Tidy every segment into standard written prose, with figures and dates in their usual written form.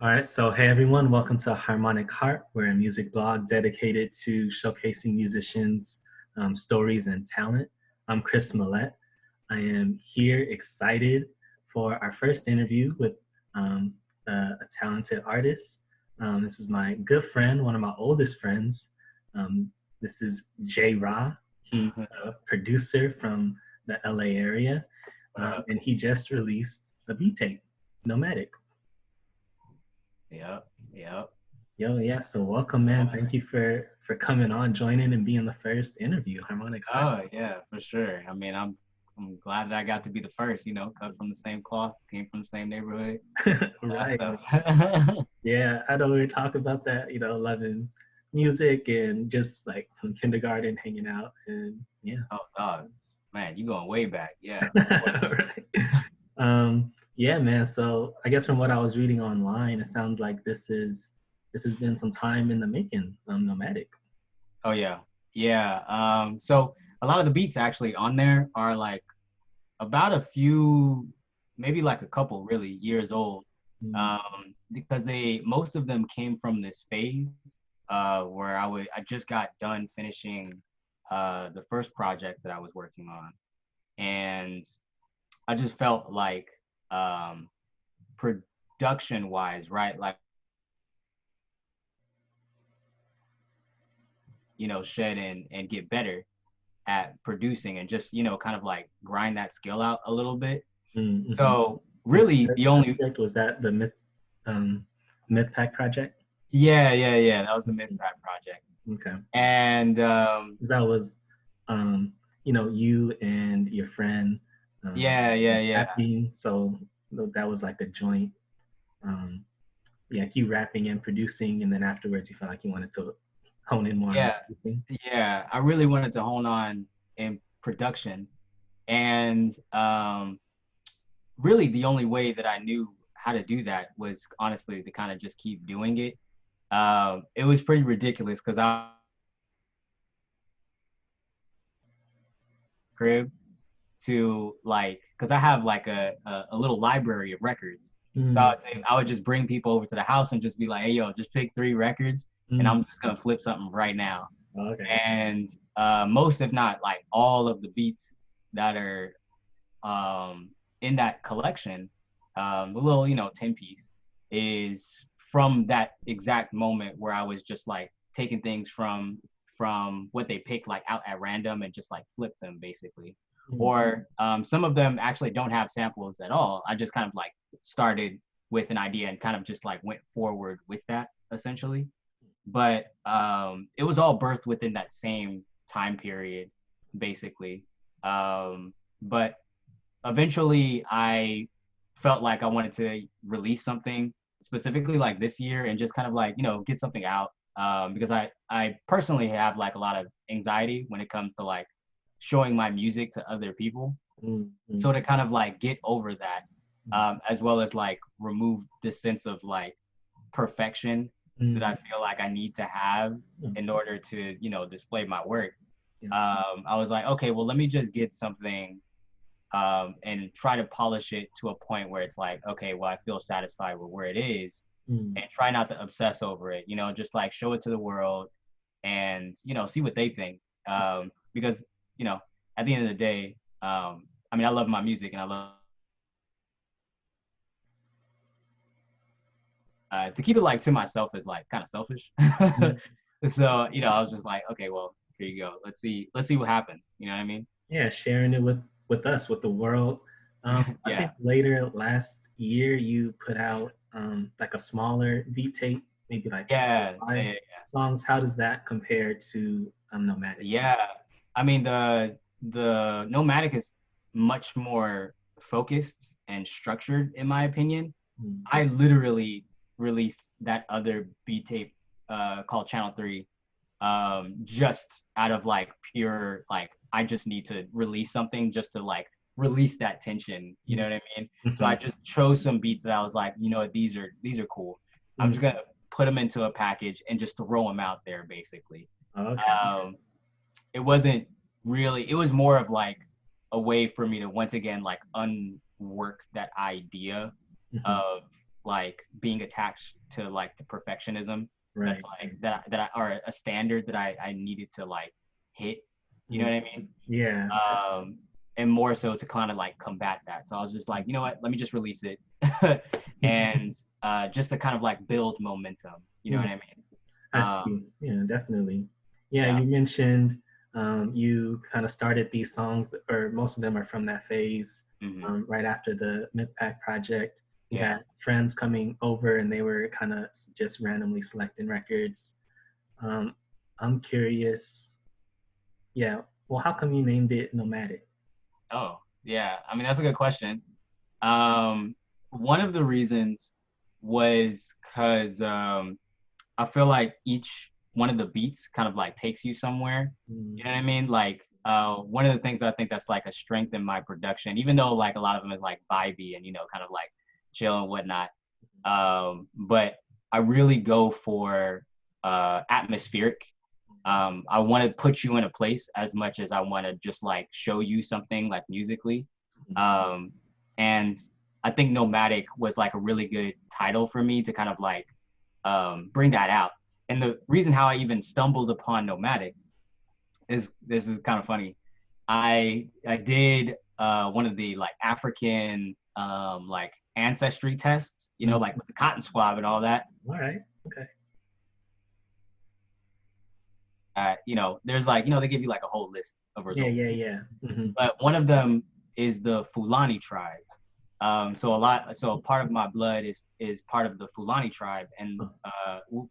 All right, so hey everyone, welcome to Harmonic Heart. We're a music blog dedicated to showcasing musicians' stories and talent. I'm Chris Mallett. I am here excited for our first interview with a talented artist. This is my good friend, one of my oldest friends. Um, this is JaeRa. He's a producer from the LA area, and he just released a beat tape, Nomadic. Yep, yep. Yo, yeah. So welcome, man. Thank you for coming on, joining, and being the first interview. Harmonic Heart. Oh yeah, for sure. I mean, I'm glad that I got to be the first. Cut from the same cloth, came from the same neighborhood, that Right. stuff. Yeah, I know we were talking about that. Loving music and just like from kindergarten, hanging out, and yeah. Oh dog, man, you going way back. Yeah, for Right. Yeah, man. So I guess from what I was reading online, it sounds like this has been some time in the making. Nomadic. Oh yeah, yeah. So a lot of the beats actually on there are like about a few, maybe like a couple really years old. Mm. Because most of them came from this phase where I just got done finishing the first project that I was working on, and I just felt like um, production wise, right? Like, shed and get better at producing and just, kind of like grind that skill out a little bit. Mm-hmm. So The really first the only, project was that the um, Myth Pack project. yeah, that was the Myth Rap project. Okay, And 'cause that was um, you and your friend yeah. rapping. So that was like a joint. Um, yeah, like you rapping and producing, and then afterwards you felt like you wanted to hone in more on Yeah, producing. yeah. I really wanted to hone on in production. And really the only way that I knew how to do that was honestly to kind of just keep doing it. It was pretty ridiculous because I crib to like because I have like a little library of records. So Mm, I would just bring people over to the house and just be like, hey yo, just pick three records and mm, I'm just gonna flip something right now. okay. And most if not like all of the beats that are um, in that collection, the little 10 piece is from that exact moment where I was just like taking things from what they picked like out at random and just like flip them basically. Mm, Or some of them actually don't have samples at all. I just kind of like started with an idea and kind of just like went forward with that essentially. But it was all birthed within that same time period, basically. But eventually I felt like I wanted to release something specifically like this year and just kind of like, get something out. Because I personally have like a lot of anxiety when it comes to like showing my music to other people. mm, mm, So to kind of like get over that, as well as like remove this sense of like perfection that mm, I feel like I need to have mm, in order to, display my work. yeah. I was like, okay, well, let me just get something and try to polish it to a point where it's like, okay, well, I feel satisfied with where it is, Mm, and try not to obsess over it. Just like show it to the world and see what they think. Because at the end of the day, I mean, I love my music and I love to keep it like to myself is like kind of selfish. mm. So I was just like, okay, well, here you go. Let's see what happens. You know what I mean? Yeah, sharing it with us, with the world. I Yeah, think later last year you put out like a smaller beat tape, maybe like yeah, yeah, five yeah. songs. How does that compare to Nomadic? Yeah, I mean the Nomadic is much more focused and structured in my opinion. Mm, I literally released that other B tape called Channel 3 just out of like pure like I just need to release something just to like release that tension, you know mm, what I mean? So I mhm, just chose some beats that I was like, these are cool. I'm mm. just gonna put them into a package and just throw them out there basically. Okay. Um, it wasn't really it was more of like a way for me to once again like unwork that idea Mhm, of like being attached to like the perfectionism Right. that's like that I, or a standard that I needed to like hit. You know what I mean? Yeah. And more so to kind of like combat that. So I was just like, you know what, let me just release it, and just to kind of like build momentum. You know what I mean? I see. Yeah, definitely. Yeah, Yeah, you mentioned you kind of started these songs, or most of them are from that phase, hmm right after the Mythpack project. You yeah. had friends coming over, and they were kind of just randomly selecting records. Um, I'm curious. Yeah. Well, how come you named it Nomadic? Oh, yeah. I mean, that's a good question. Um, One of the reasons was because I feel like each one of the beats kind of like takes you somewhere. Mm, You know what I mean? Like one of the things I think that's like a strength in my production, even though like a lot of them is like vibey and kind of like chill and whatnot. But I really go for atmospheric. I want to put you in a place as much as I want to just like show you something like musically. Um, and I think Nomadic was like a really good title for me to kind of like bring that out. And the reason how I even stumbled upon Nomadic is this is kind of funny. I did one of the like African like ancestry tests, mm. like with the cotton swab and all that. All right. Okay. There's like they give you like a whole list of Yeah. results, Yeah. Yeah. but one of them is the Fulani tribe. So part of my blood is part of the Fulani tribe, and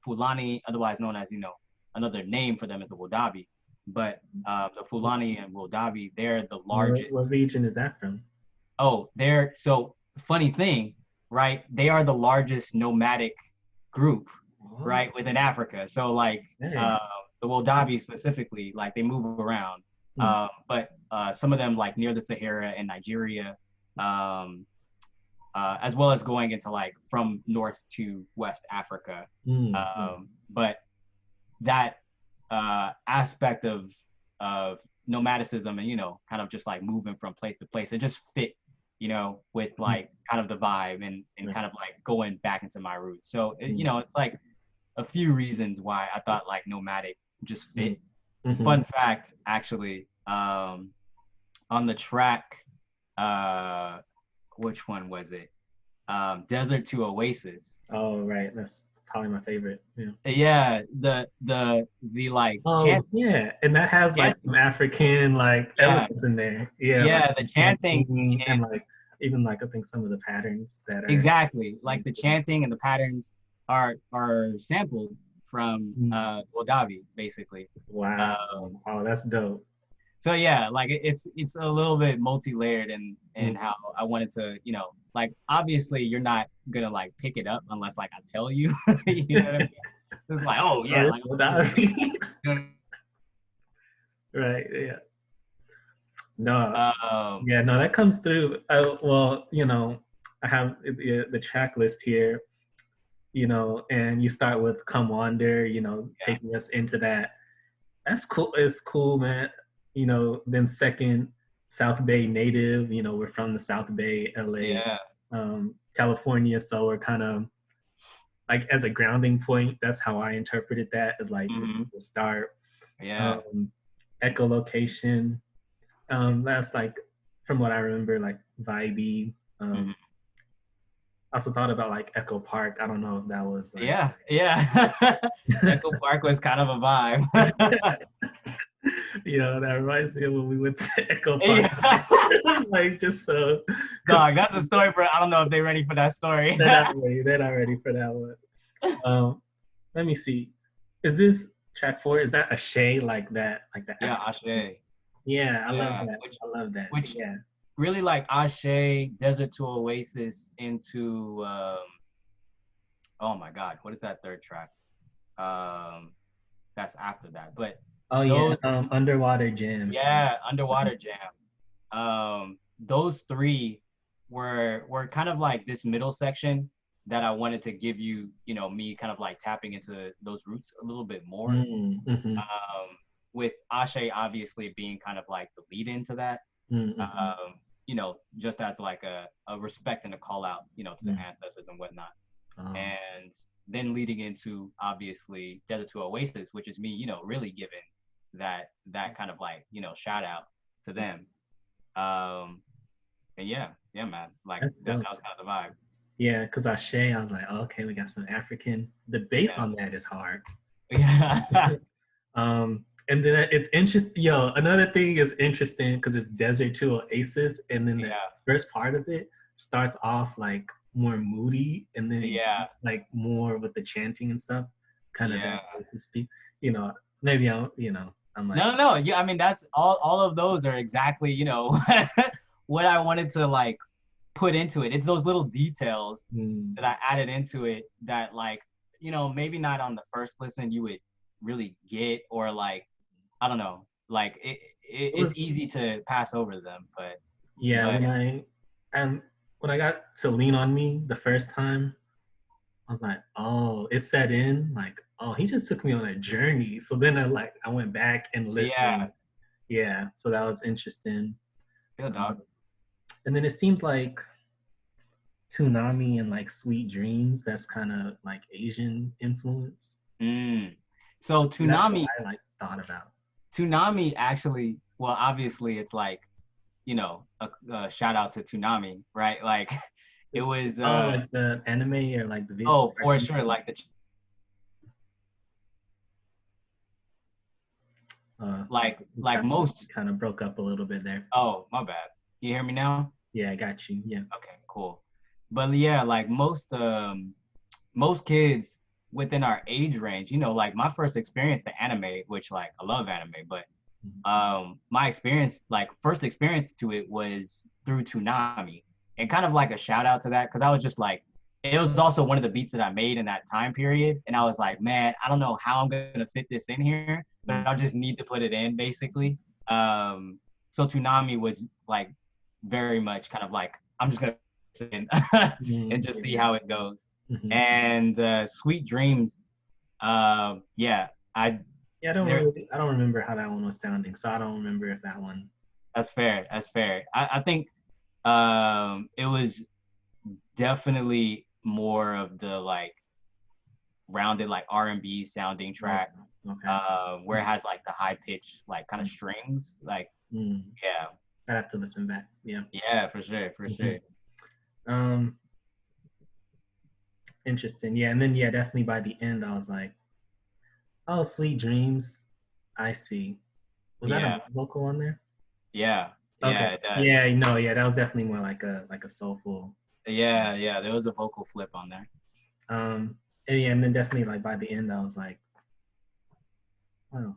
Fulani, otherwise known as another name for them is the Wodabi. But the Fulani and Wodabi, they're the largest. What region is that from? Oh, they're so funny thing, right? They are the largest nomadic group, Oh, right, within Africa. So like hey. the Wodabi specifically, like they move around. Mm, But some of them like near the Sahara in Nigeria, um, as well as going into like from North to West Africa. mm. But that aspect of nomadicism and kind of just like moving from place to place, it just fit with Mm, like kind of the vibe and right. kind of like going back into my roots. So Mm, it's like a few reasons why I thought like nomadic just mm, fit. mhm. Fun fact, actually, on the track, uh, which one was it? Desert to Oasis. Oh, right. That's probably my favorite. Yeah. Yeah, the like Oh, yeah. And that has like some chanting. African like Yeah, elements in there. Yeah, like yeah, the chanting chanting and and like even like I think some of the patterns that are. exactly like the chanting and the patterns are sampled from Mm. Moldavi, basically. Wow. Um, Oh, that's dope. so yeah, like it's a little bit multi-layered in Mm. how I wanted to, like obviously you're not gonna like pick it up unless like I tell you, you know what I mean? It's like, oh Oh, yeah, yeah, like well, that- you know, right. Yeah. No. um, Yeah. No, that comes through. Well, I have the track list here. And you start with "Come Wander," yeah, taking us into that. That's cool. It's cool, man. Then second, South Bay native. We're from the South Bay, LA, yeah, California. So we're kind of like as a grounding point. That's how I interpreted that as like hmm the start. yeah, Um, echolocation. That's like from what I remember, like vibey. hmm I also thought about like Echo Park. I don't know if that was like yeah, yeah. Echo Park was kind of a vibe. that reminds me of when we went to Echo Park. Yeah. Like just so Dog, that's a story, bro. I don't know if they're ready for that story. they're not ready for that one. Um, let me see. Is this track four? Is that a Shay like that? Like the Yeah, African? Ashe. Yeah, I love Yeah, that. I love that. which Yeah. really like Ashe, Desert to Oasis into oh my God, what is that third track? Um that's after that. But Oh yeah. those Underwater Gym. yeah, Underwater Jam. Those three were kind of like this middle section that I wanted to give you, me kind of like tapping into those roots a little bit more. Mm-hmm. With Ashe obviously being kind of like the lead into that. Mm-hmm. Um, just as like a respect and a call out, to the ancestors and whatnot. And then leading into obviously Desert to Oasis, which is me, really giving that kind of like, shout out to them. And yeah, man, like that was kind of the vibe. Yeah, because Ashe, I was like, oh, okay, we got some African. The bass Yeah. on that is hard. Yeah. And then it's interesting. Yo, another thing is interesting because it's Desert to Oasis, and then the first part of it starts off like more moody, and then like more with the chanting and stuff. Kind of that Oasis speak. Maybe I'm like no. Yeah, I mean that's all of those are exactly what I wanted to like put into it. It's those little details that I added into it that like maybe not on the first listen you would really get, or like I don't know, like it's easy to pass over them, but when I got to Lean on Me the first time, I was like, oh, it set in like, oh, he just took me on a journey. So then I went back and listened. Yeah, so that was interesting. Good dog. And then it seems like Toonami and like Sweet Dreams, that's kind of like Asian influence. So Toonami, that's what I like thought about. Toonami actually, well, obviously it's like, a shout out to Toonami, right? Like it was like the anime or like the video. Oh, for sure, like the like most kind of broke up a little bit there. Oh, my bad. You hear me now? Yeah, I got you. Yeah. Okay, cool. But yeah, like most kids within our age range, like my first experience to anime, which like I love anime, but my experience, like first experience to it was through Toonami, and kind of like a shout out to that because I was just like, it was also one of the beats that I made in that time period, and I was like, man, I don't know how I'm gonna fit this in here, but I just need to put it in basically. So Toonami was like very much kind of like, I'm just gonna in and just see how it goes. And Sweet Dreams, I don't remember how that one was sounding, so I don't remember if that one. That's fair. I think it was definitely more of the like rounded like R&B sounding track, where it has like the high pitch like kind of strings, like I'd have to listen back. Yeah, for sure. Interesting. Yeah, and then definitely by the end I was like, oh, Sweet Dreams, I see. Was that a vocal on there? Yeah. Okay. Yeah, it does. Yeah, that was definitely more like a soulful. Yeah, there was a vocal flip on there. And then definitely like by the end I was like, wow,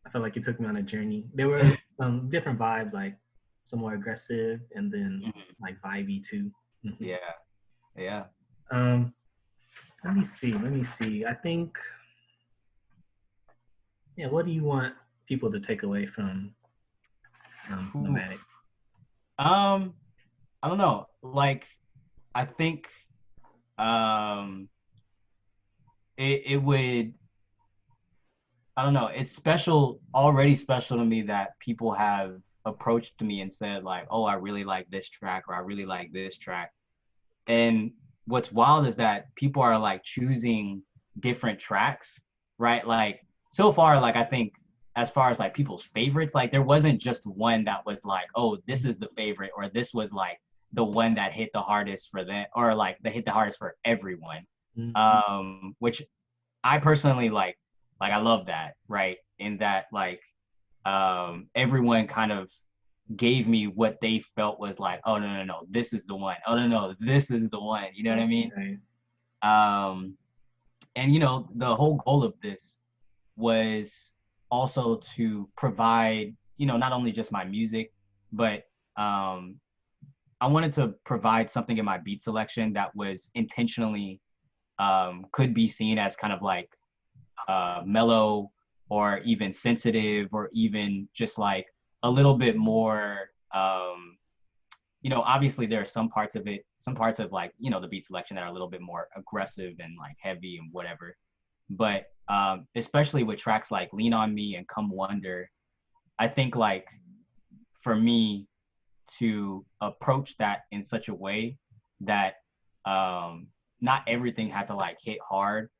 I felt like it took me on a journey. There were some different vibes, like some more aggressive and then like vibey too. Yeah. Let me see. I think, what do you want people to take away from Nomadic? I don't know. Like, I think it would, I don't know, it's already special to me that people have approached me and said like, oh, I really like this track, or I really like this track. And what's wild is that people are like choosing different tracks, right? Like so far, like I think as far as like people's favorites, like there wasn't just one that was like, oh, this is the favorite, or this was like the one that hit the hardest for them, or like that hit the hardest for everyone. Which I personally like I love that, right? In that like everyone kind of gave me what they felt was like, oh no, this is the one. Oh no, this is the one. You know what I mean? Right. And the whole goal of this was also to provide, not only just my music, but I wanted to provide something in my beat selection that was intentionally could be seen as kind of like mellow, or even sensitive, or even just like a little bit more, obviously there are some parts of like, the beat selection that are a little bit more aggressive and like heavy and whatever. But especially with tracks like Lean on Me and Come Wonder, I think like for me to approach that in such a way that not everything had to like hit hard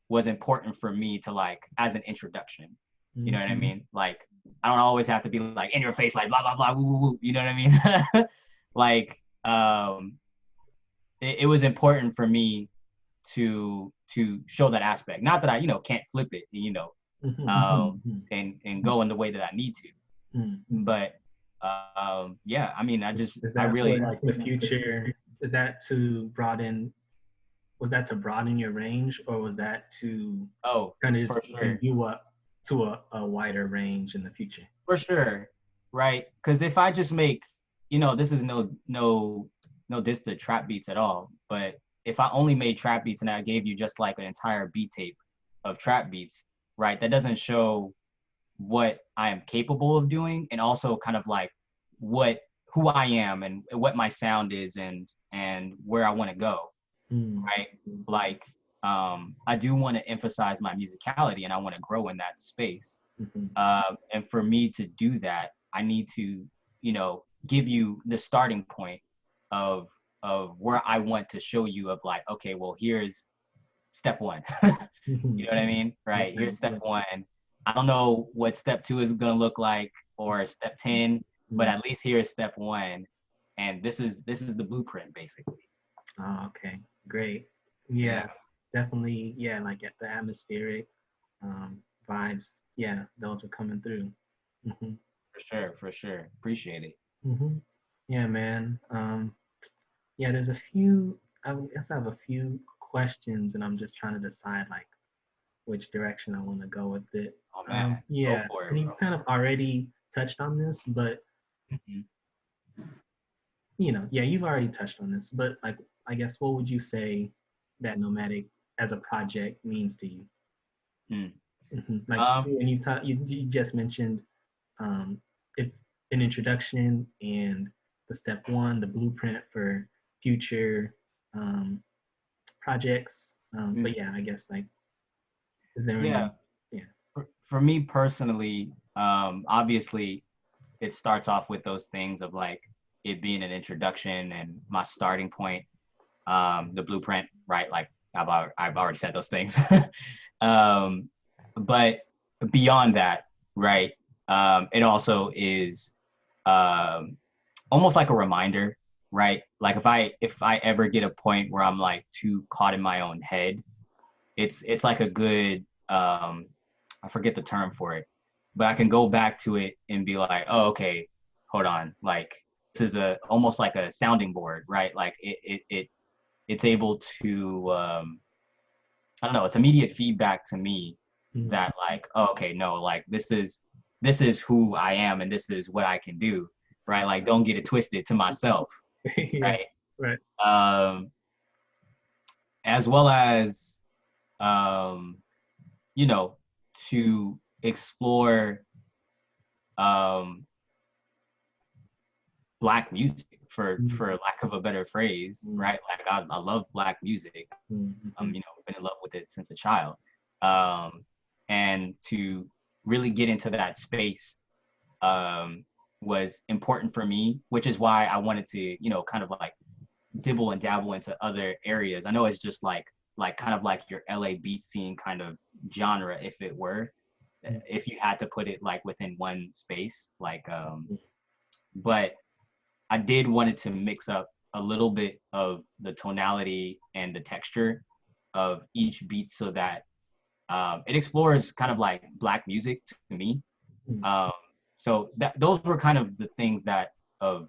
was important for me to like as an introduction. You know what I mean? Like I don't always have to be like in your face, like blah blah blah, woo woo woo. You know what I mean? Like it was important for me to show that aspect. Not that I can't flip it, and go in the way that I need to. But yeah, I mean, I really for, like, the future? Is that to broaden? Was that to broaden your range, or was that to kind of just open you up to a wider range in the future? For sure, right? Because if I just make, this is no diss to trap beats at all, but if I only made trap beats and I gave you just like an entire beat tape of trap beats, right? That doesn't show what I am capable of doing, and also kind of like who I am and what my sound is and where I want to go, right? Like I do want to emphasize my musicality and I want to grow in that space. And for me to do that, I need to, give you the starting point of where I want to show you of like, okay, well, here's step one. You know what I mean? Right. Here's step one. I don't know what step 2 is going to look like, or step 10, but at least here's step 1. And this is the blueprint basically. Oh, okay. Great. Yeah. Definitely. Yeah. Like at the atmospheric vibes. Yeah. Those were coming through. For sure. Appreciate it. Yeah, man. Yeah, there's a few, I guess I have a few questions and I'm just trying to decide like which direction I want to go with it. Oh man. Yeah, Go for it, and you bro. kind of already touched on this, but yeah, you've already touched on this, but like, I guess what would you say that Nomadic as a project means to you? Like, and you just mentioned it's an introduction and the step 1, the blueprint for future projects. But yeah, I guess like, is there any? Yeah. For me personally, obviously, it starts off with those things of like it being an introduction and my starting point, the blueprint, right? Like I've already said those things. But beyond that, right? It also is almost like a reminder, right? Like if I ever get a point where I'm like too caught in my own head, it's like a good I forget the term for it, but I can go back to it and be like, oh, okay, hold on, like this is almost like a sounding board, right? Like it's able to I don't know, it's immediate feedback to me that like, oh, okay, no, like this is who I am and this is what I can do, right? Like don't get it twisted to myself. Right. As well as to explore Black music, for lack of a better phrase, right? Like I love Black music. Been in love with it since a child. And to really get into that space was important for me, which is why I wanted to, kind of like dibble and dabble into other areas. I know it's just like kind of like your LA beat scene kind of genre, if it were, if you had to put it like within one space, like, but I did wanted to mix up a little bit of the tonality and the texture of each beat so that it explores kind of like Black music to me. So those were kind of the things that of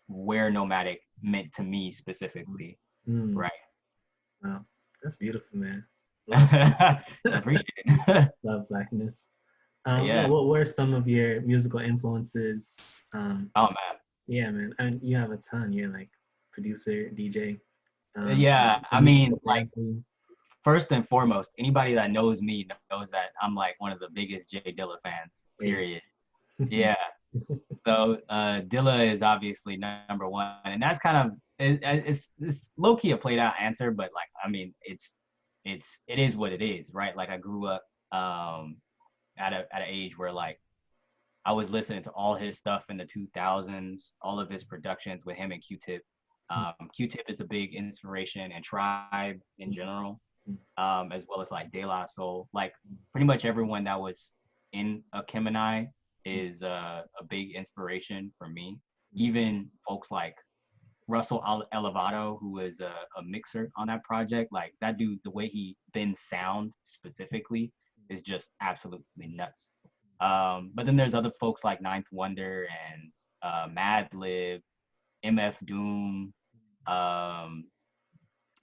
where Nomadic meant to me specifically, right? Wow, that's beautiful, man. I appreciate it. Love Blackness. What were some of your musical influences? Oh man. Yeah, man. And you have a ton. You're like producer, DJ. I mean, like first and foremost, anybody that knows me knows that I'm like one of the biggest JaeRa fans. Period. Yeah. So Dilla is obviously number one, and that's kind of it's low key a played out answer, but like I mean it is what it is, right? Like I grew up at an age where like I was listening to all his stuff in the 2000s, all of his productions with him and Q-Tip. Q-Tip is a big inspiration, and Tribe in general, as well as like De La Soul. Like pretty much everyone that was in Akim and I is a big inspiration for me. Even folks like Russell Elevado, who is a mixer on that project, like that dude, the way he bends sound specifically is just absolutely nuts. But then there's other folks like Ninth Wonder and Madlib, MF Doom,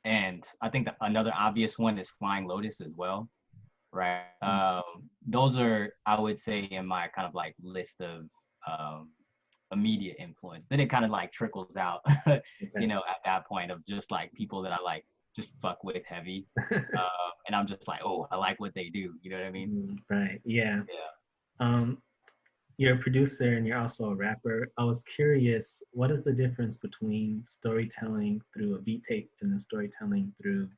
and I think that another obvious one is Flying Lotus as well, right? Those are, I would say, in my kind of like list of immediate influence. Then it kind of like trickles out, you know, at that point of just like people that I like just fuck with heavy, and I'm just like, oh, I like what they do. You know what I mean? Right. Yeah. Yeah. You're a producer and you're also a rapper. I was curious, what is the difference between storytelling through a beat tape and then storytelling through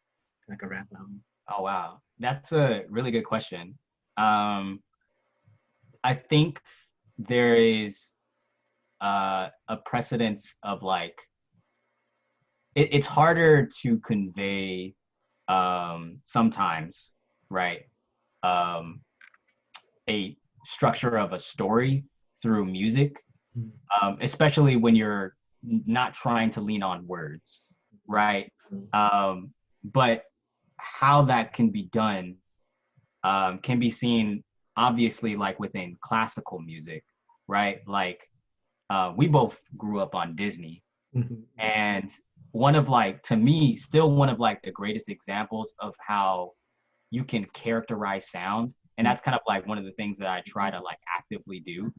like a rap album? Oh wow, that's a really good question. I think there is a precedence of like it's harder to convey sometimes, right? A structure of a story through music, especially when you're not trying to lean on words, right? But how that can be done can be seen obviously like within classical music, right? Like we both grew up on Disney, and one of like, to me, still one of like the greatest examples of how you can characterize sound, and that's kind of like one of the things that I try to like actively do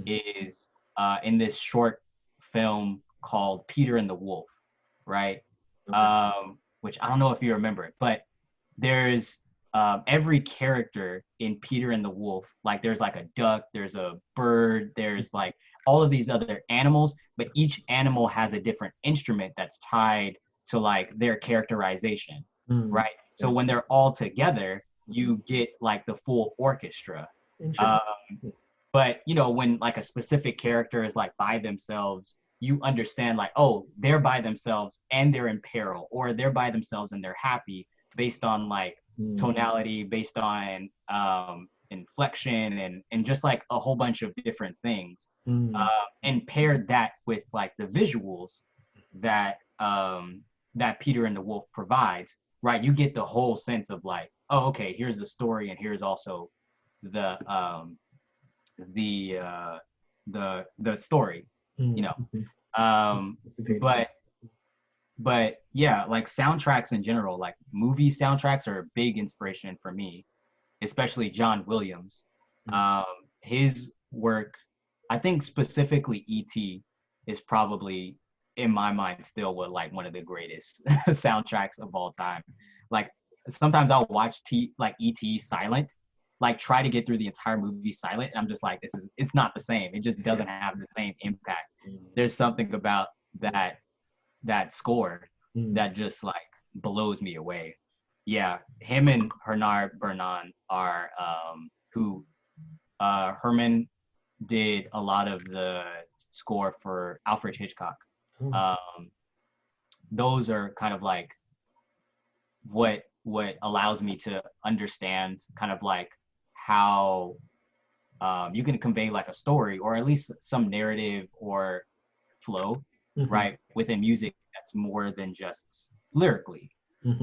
is in this short film called Peter and the Wolf, right? Which I don't know if you remember it, but there's every character in Peter and the Wolf, like there's like a duck, there's a bird, there's like all of these other animals, but each animal has a different instrument that's tied to like their characterization, right? So when they're all together, you get like the full orchestra. But you know, when like a specific character is like by themselves, you understand like, oh, they're by themselves and they're in peril, or they're by themselves and they're happy, based on like tonality, based on inflection, and just like a whole bunch of different things, and paired that with like the visuals that that Peter and the Wolf provides, right? You get the whole sense of like, oh, okay, here's the story, and here's also the story, you know. But yeah, like soundtracks in general, like movie soundtracks are a big inspiration for me, especially John Williams. His work, I think specifically E.T. is probably in my mind still like one of the greatest soundtracks of all time. Like sometimes I'll watch like E.T. silent, like try to get through the entire movie silent, and I'm just like, it's not the same. It just doesn't have the same impact. There's something about that score that just like blows me away. Yeah, him and Bernard Bernan are who Herman did a lot of the score for Alfred Hitchcock. Those are kind of like what allows me to understand kind of like how you can convey like a story, or at least some narrative or flow, right, within music that's more than just lyrically,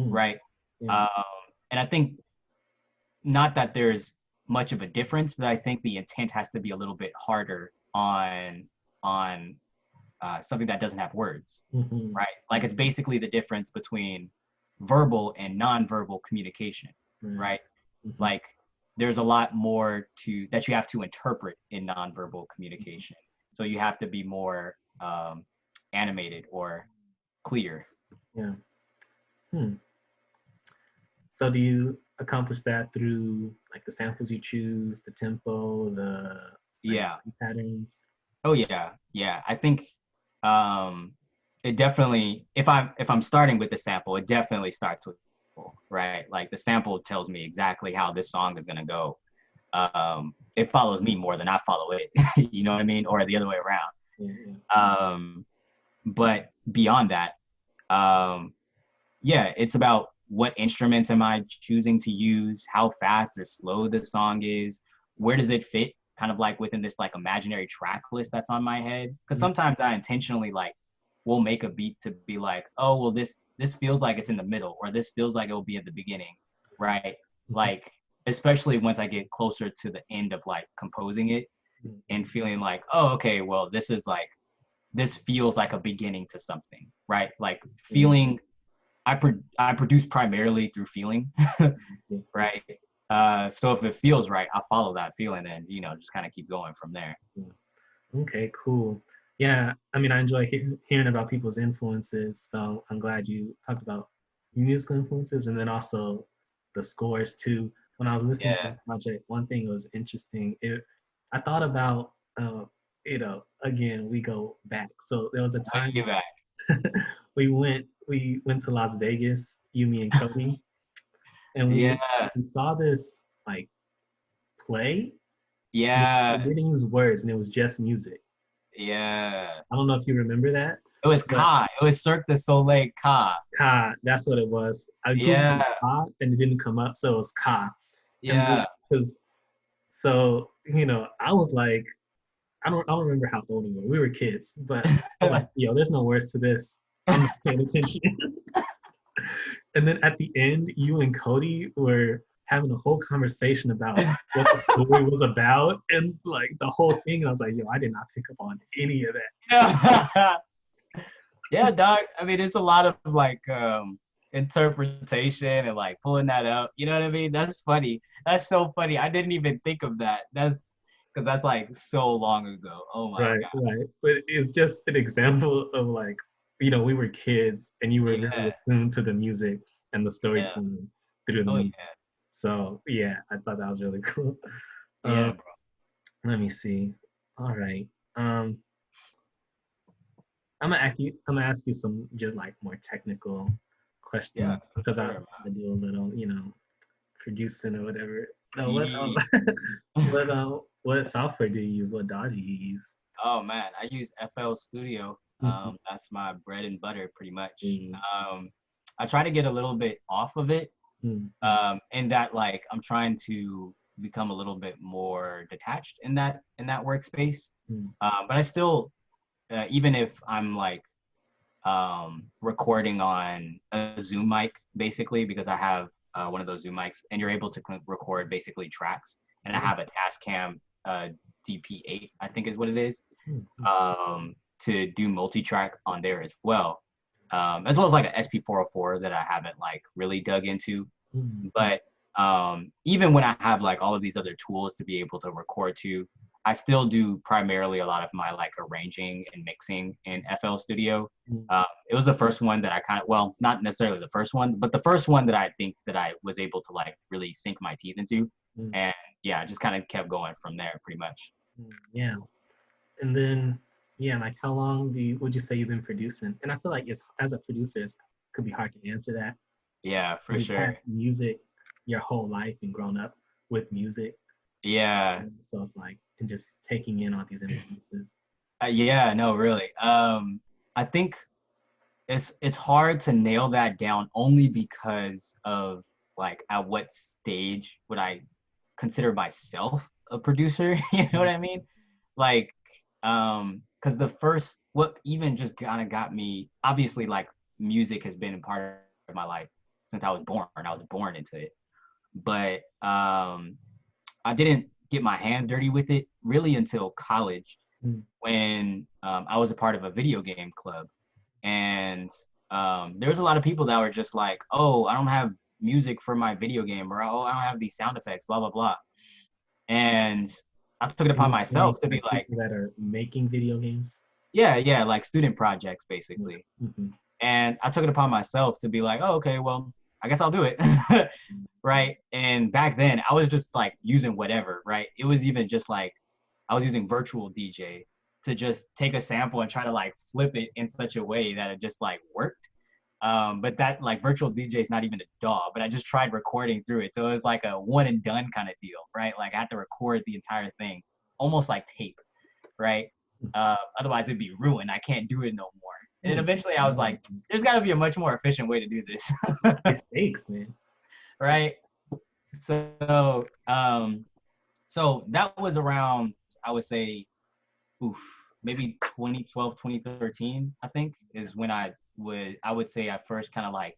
right? And I think not that there's much of a difference, but I think the intent has to be a little bit harder on something that doesn't have words, right? Like it's basically the difference between verbal and nonverbal communication, right? Like there's a lot more that you have to interpret in nonverbal communication. So you have to be more animated or clear. Yeah. So do you accomplish that through like the samples you choose, the tempo, the patterns? Oh yeah. I think it definitely, if I'm starting with the sample, it definitely starts with, right? Like the sample tells me exactly how this song is gonna go. it follows me more than I follow it. You know what I mean? Or the other way around. But beyond that, yeah, it's about what instruments am I choosing to use, how fast or slow the song is, where does it fit, kind of like within this like imaginary track list that's on my head. Because sometimes I intentionally like will make a beat to be like, oh well, this feels like it's in the middle, or this feels like it will be at the beginning, right? Like especially once I get closer to the end of like composing it and feeling like, oh okay, well this feels like a beginning to something, right? Like feeling. I produce primarily through feeling, right? So if it feels right, I'll follow that feeling and, you know, just kind of keep going from there. Okay, cool. Yeah, I mean, I enjoy hearing about people's influences. So I'm glad you talked about musical influences and then also the scores too. When I was listening to the project, one thing that was interesting, I thought about, you know, again, we go back. So there was a time we went to Las Vegas, you, me, and Cody, and we saw this like play. Yeah. They didn't use words, and it was just music. Yeah. I don't know if you remember that. It was Ka. It was Cirque du Soleil Ka. Ka, that's what it was. I googled Ka, and it didn't come up, so it was Ka. Yeah. Because so you know, I was like, I don't remember how old we were. We were kids, but I was like, yo, there's no words to this. I'm not paying attention. And then at the end, you and Cody were having a whole conversation about what the story was about and like the whole thing. And I was like, yo, I did not pick up on any of that. Yeah, dog. I mean, it's a lot of like interpretation and like pulling that up. You know what I mean? That's funny. That's so funny. I didn't even think of that. That's because that's like so long ago. Oh my God. Right. But it's just an example of like, you know, we were kids and you were really attuned to the music and the storytelling through the music. So yeah, I thought that was really cool. Bro. Let me see. All right. I'm gonna ask you some just like more technical questions because I do a little, you know, producing or whatever. No, what software do you use? What DAW do you use? Oh man, I use FL Studio. That's my bread and butter pretty much. I try to get a little bit off of it. In that like I'm trying to become a little bit more detached in that workspace. But I still even if I'm like recording on a Zoom mic basically because I have one of those Zoom mics and you're able to record basically tracks and I have a Tascam DP8 I think is what it is to do multi-track on there as well as like an SP404 that I haven't like really dug into. But even when I have like all of these other tools to be able to record to, I still do primarily a lot of my like arranging and mixing in FL Studio. It was the first one that I kind of, well, not necessarily the first one, but the first one that I think that I was able to like really sink my teeth into. And yeah, I just kind of kept going from there pretty much. Yeah. And then, yeah, like how long would you say you've been producing? And I feel like it's as a producer, it could be hard to answer that. Yeah, for sure. Music your whole life and grown up with music. Yeah. So it's like, and just taking in all these influences. Yeah, no, really. I think it's hard to nail that down only because of like at what stage would I consider myself a producer? You know what I mean? Like, because what even just kind of got me, obviously, like music has been a part of my life since I was born. I was born into it, but I didn't get my hands dirty with it really until college when I was a part of a video game club. And there was a lot of people that were just like, oh, I don't have music for my video game, or oh, I don't have these sound effects, blah, blah, blah. And I took it upon myself to be like, that are making video games. Yeah, like student projects basically. And I took it upon myself to be like, oh, okay, well, I guess I'll do it. Right. And back then I was just like using whatever, right? It was even just like I was using virtual DJ to just take a sample and try to like flip it in such a way that it just like worked. But that like virtual DJ is not even a DAW, but I just tried recording through it. So it was like a one and done kind of deal, right? Like I had to record the entire thing, almost like tape, right? Otherwise it'd be ruined. I can't do it no more. And then eventually I was like, there's got to be a much more efficient way to do this. Mistakes, man. Right? So, so that was around, I would say, maybe 2012, 2013, I think, is when I would say I first kind of like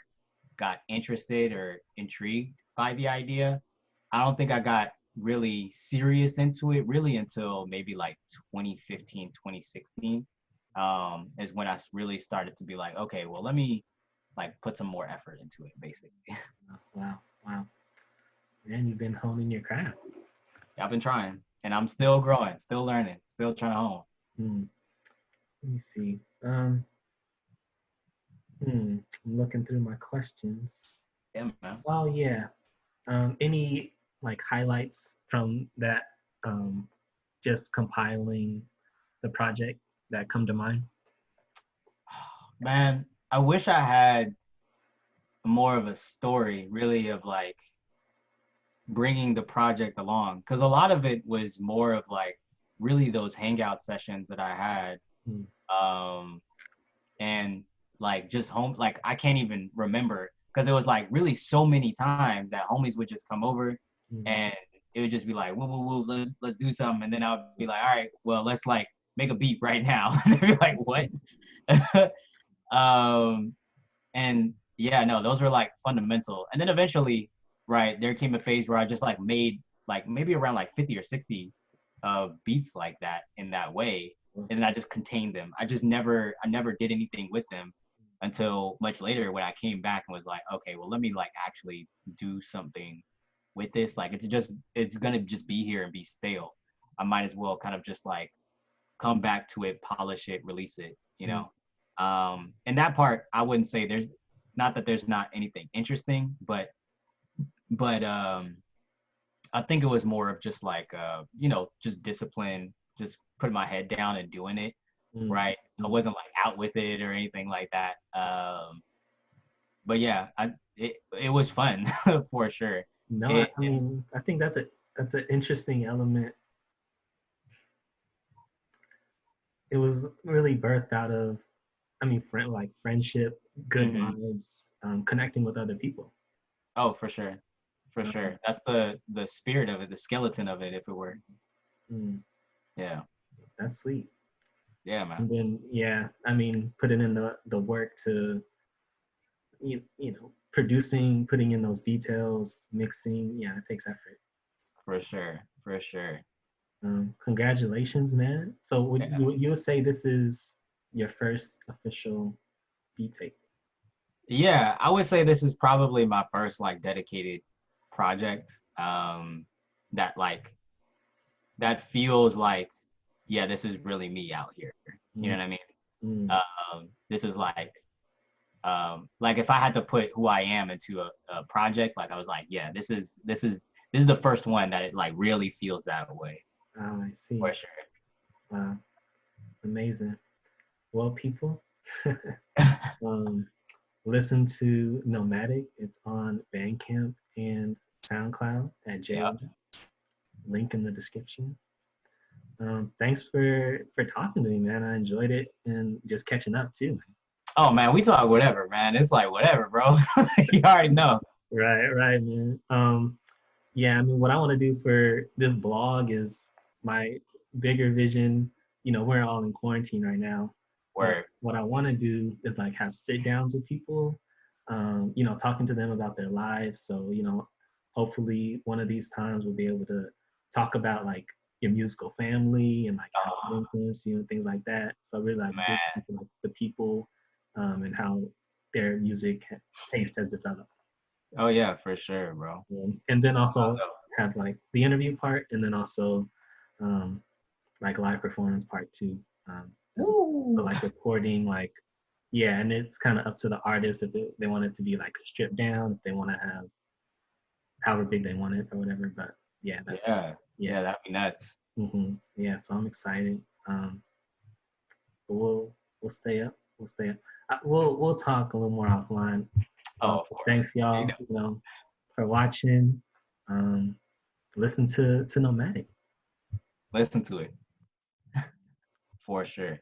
got interested or intrigued by the idea. I don't think I got really serious into it really until maybe like 2015, 2016, is when I really started to be like, okay, well, let me like put some more effort into it, basically. Wow, wow. Man, you've been honing your craft. I've been trying, and I'm still growing, still learning, still trying to hone. Let me see. I'm looking through my questions. Yeah, man. Oh yeah. Any like highlights from that? Just compiling the project that come to mind? Man, I wish I had more of a story, really, of like bringing the project along, because a lot of it was more of like really those hangout sessions that I had, and like just home, like I can't even remember because it was like really so many times that homies would just come over and it would just be like, woo, woo, woo, let's do something, and then I would be like, all right, well, let's like make a beat right now. And they'd be like, what? And yeah, no, those were like fundamental. And then eventually, right, there came a phase where I just like made like maybe around like 50 or 60 beats like that in that way. And then I just contained them. I never did anything with them until much later when I came back and was like, okay, well, let me like actually do something with this. Like it's gonna just be here and be stale. I might as well kind of just like come back to it, polish it, release it, you know. And that part, I wouldn't say there's not that there's not anything interesting, but I think it was more of just like you know, just discipline, just putting my head down and doing it, right? I wasn't like out with it or anything like that. But yeah, it was fun for sure. No, I mean, I think that's an interesting element. It was really birthed out of, I mean, friendship, good vibes, connecting with other people. Oh, for sure, for sure. That's the spirit of it, the skeleton of it, if it were. Yeah. That's sweet. Yeah, man. And then yeah, I mean, putting in the work to you know, producing, putting in those details, mixing, yeah, it takes effort. For sure, for sure. Congratulations, man. So you would say this is your first official beat tape? Yeah, I would say this is probably my first like dedicated project. That like that feels like, yeah, this is really me out here. You know what I mean? This is like if I had to put who I am into a project, like I was like, yeah, this is the first one that it like really feels that way. Oh, I see. For sure. Wow, amazing. Well, people, listen to Nomadic. It's on Bandcamp and SoundCloud at JaeRa. Link in the description. Thanks for talking to me, man. I enjoyed it and just catching up too. Oh man, we talk whatever, man. It's like whatever, bro. You already know. Right, man. Yeah, I mean, what I want to do for this blog is my bigger vision. You know, we're all in quarantine right now. What I want to do is like have sit downs with people, you know, talking to them about their lives. So, you know, hopefully one of these times we'll be able to talk about like your musical family and like how it influenced you and things like that. So I really like the people and how their music taste has developed. Oh yeah, for sure, bro. And then also have like the interview part, and then also like live performance part too. So like recording, like yeah, and it's kind of up to the artist if they want it to be like stripped down, if they want to have however big they want it or whatever. But yeah, yeah, that'd be nuts. Yeah, so I'm excited. But we'll stay up. we'll stay. We'll talk a little more offline. Oh, of course. Thanks, y'all. For watching. Listen to Nomadic. Listen to it for sure.